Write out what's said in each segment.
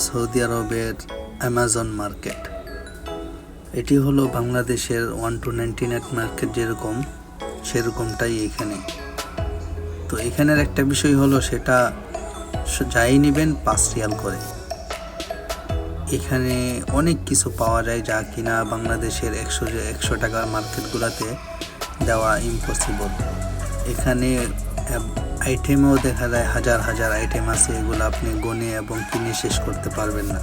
Saudi আরবের Amazon market. এটি হলো বাংলাদেশের 1299 মার্কেট যেরকম সেরকমটাই এখানে। তো এখানের একটা বিষয় হলো সেটা যাই নেবেন 5 রিয়াল করে। এখানে অনেক কিছু পাওয়া যায় যা কিনা বাংলাদেশের 100 টাকার মার্কেটগুলোতে দেওয়া ইম্পসিবল। এখানে আইটেমও দেখা যায় হাজার হাজার আইটেম আছে, এগুলো আপনি গনে এবং কিনে শেষ করতে পারবেন না।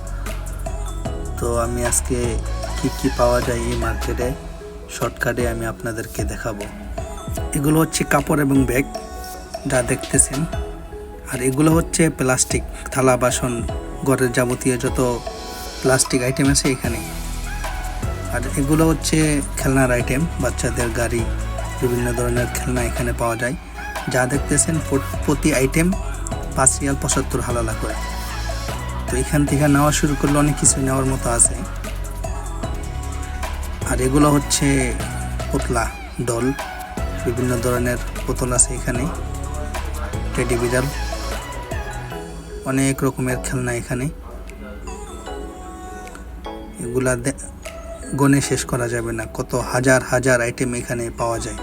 তো আমি আজকে কি পাওয়া যায় এই মার্কেটে শর্টকাটে আমি আপনাদেরকে দেখাবো। এগুলো হচ্ছে কাপড় এবং ব্যাগ যা দেখতেছেন, আর এগুলো হচ্ছে প্লাস্টিক থালা বাসন, ঘরের যাবতীয় যত প্লাস্টিক আইটেম আছে এখানে। আর এগুলো হচ্ছে খেলনার আইটেম, বাচ্চাদের গাড়ি, বিভিন্ন ধরনের খেলনা এখানে পাওয়া যায়। যা দেখতেছেন প্রতি আইটেম 5 রিয়াল 75 হালালা করে। তো এখান থেকে নেওয়া শুরু করলে অনেক কিছু নেওয়ার মতো আছে। আর এগুলো হচ্ছে পুতলা ডল, বিভিন্ন ধরনের পুতুল আছে এখানে, টেডি বিড়াল, অনেক রকমের খেলনা এখানে। এগুলা গনে শেষ করা যাবে না, কত হাজার হাজার আইটেম এখানে পাওয়া যায়।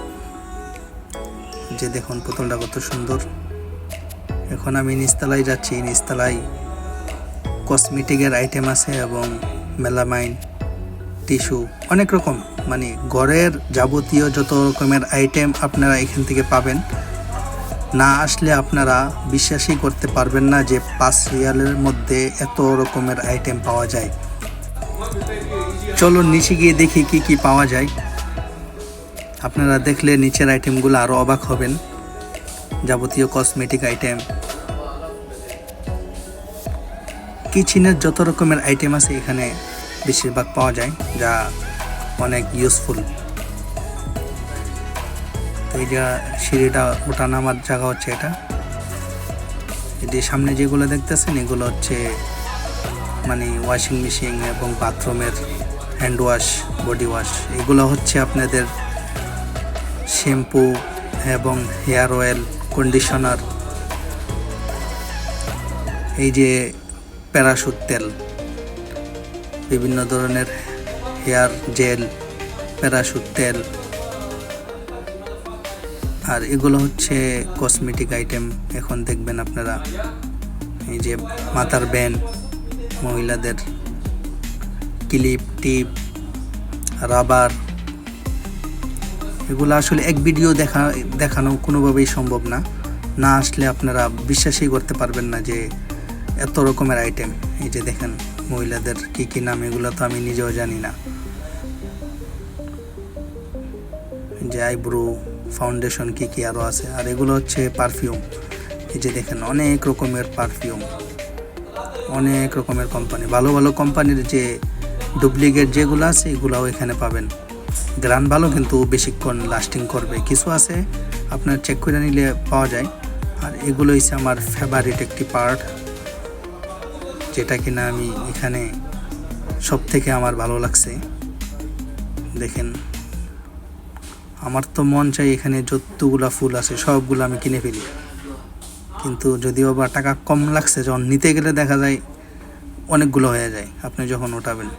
যে দেখুন পুতুলটা কত সুন্দর। এখন আমি নিচতলায় যাচ্ছি। নিচতলায় কসমেটিকের আইটেম আছে এবং মেলামাইন, টিস্যু, অনেক রকম, মানে ঘরের যাবতীয় যত রকমের আইটেম আপনারা এখান থেকে পাবেন। না আসলে আপনারা বিশ্বাসই করতে পারবেন না যে 5 রিয়ালের মধ্যে এত রকমের আইটেম পাওয়া যায়। চলো নিচে গিয়ে দেখি কি পাওয়া যায়। আপনারা দেখলে নিচের আইটেমগুলো আরও অবাক হবেন। যাবতীয় কসমেটিক আইটেম, কিচেনের যত রকমের আইটেম আছে এখানে বেশিরভাগ পাওয়া যায়, যা অনেক ইউজফুল। তো এই যে সিঁড়িটা ওঠা নামার জায়গা হচ্ছে এটা। এই যে সামনে যেগুলো দেখতেছেন এগুলো হচ্ছে মানে ওয়াশিং মেশিন এবং বাথরুমের হ্যান্ড ওয়াশ, বডি ওয়াশ। এগুলো হচ্ছে আপনাদের শ্যাম্পু এবং হেয়ার অয়েল, কন্ডিশনার। এই যে প্যারাশুট তেল, বিভিন্ন ধরনের হেয়ার জেল, প্যারাশুট তেল। আর এগুলো হচ্ছে কসমেটিক আইটেম। এখন দেখবেন আপনারা এই যে মাথার ব্যান্ড, মহিলাদের ক্লিপ, টিপ, রাবার। এগুলো আসলে এক ভিডিও দেখানো কোনোভাবেই সম্ভব না। না আসলে আপনারা বিশ্বাসই করতে পারবেন না যে এত রকমের আইটেম। এই যে দেখেন মহিলাদের কি নাম, এগুলো তো আমি নিজেও জানি না। যে আইব্রো, ফাউন্ডেশন, কি আরও আছে। আর এগুলো হচ্ছে পারফিউম। এই যে দেখেন অনেক রকমের পারফিউম, অনেক রকমের কোম্পানি, ভালো ভালো কোম্পানির যে ডুপ্লিকেট যেগুলো আছে এগুলোও এখানে পাবেন। গ্রান ভালো, কিন্তু বেশিক্ষণ লাস্টিং করবে। কিছু আছে আপনার চেক করে নিলে পাওয়া যায়। আর এগুলো হচ্ছে আমার ফেভারিট একটি পার্ট, যেটা কিনা আমি এখানে সব থেকে আমার ভালো লাগছে। দেখেন আমার তো মন চাই এখানে যতগুলা ফুল আছে সবগুলো আমি কিনে ফেলি, কিন্তু যদিও বা টাকা কম লাগছে, যখন নিতে গেলে দেখা যায় অনেকগুলো হয়ে যায় আপনি যখন ওঠাবেন।